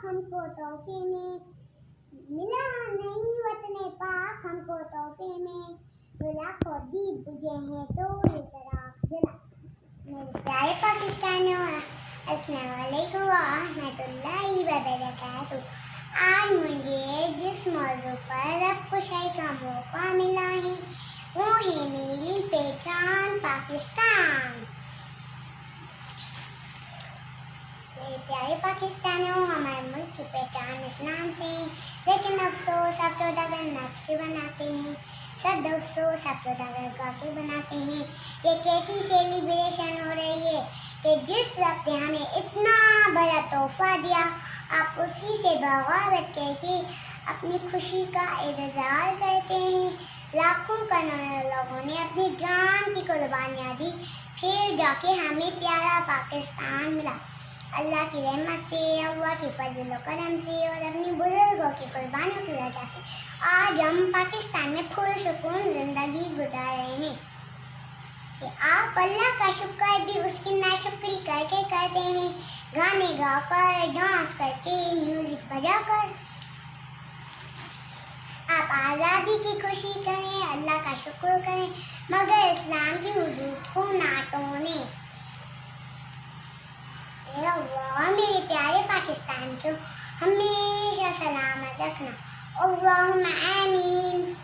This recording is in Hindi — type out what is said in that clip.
हमको तोहफे में, मिला नहीं वतने पाक हमको तोहफे में, तो लाखों दीप बुझे हैं तो ये चराग जला। मेरे प्यारे पाकिस्तानियों, अस्सलाम वालेकुम व रहमतुल्लाहि व बरकातुहू। आज मुझे जिस मौजू पर रब खुशाई का मौका मिला है वो है मेरी पहचान पाकिस्तान। मेरे प्यारे पाकिस्तानियों, हमारे मुल्क की पहचान इस्लाम से है, लेकिन अफसोस आप सौदागर नाच के बनाते हैं, सद अफसोस आप सौदागर गा के बनाते हैं। ये कैसी सेलिब्रेशन हो रही है कि जिस वक्त हमें इतना बड़ा तोहफा दिया आप उसी से बगावत करके अपनी खुशी का इज़हार करते हैं। लाखों करोड़ों लोगों ने अपनी जान की कुर्बानियाँ दी, फिर जाके हमें प्यारा पाकिस्तान मिला। अल्लाह की रहमत से, अल्लाह की फजल व करम से और अपनी बुजुर्गों की कुर्बानियों की वजह से आज हम पाकिस्तान में पुरसुकून जिंदगी गुजार रहे हैं। कि आप अल्लाह का शुक्र भी उसकी नाशुक्री करके करते हैं, गाने गाकर, डांस करके, म्यूजिक बजाकर। आप आज़ादी की खुशी करें, अल्लाह का शुक्र करें, मगर इस्लाम की हुदूद को ना तोड़ें। अल्लाह मेरे प्यारे पाकिस्तान को हमेशा सलामत रखना। अल्लाहुम्मा आमीन।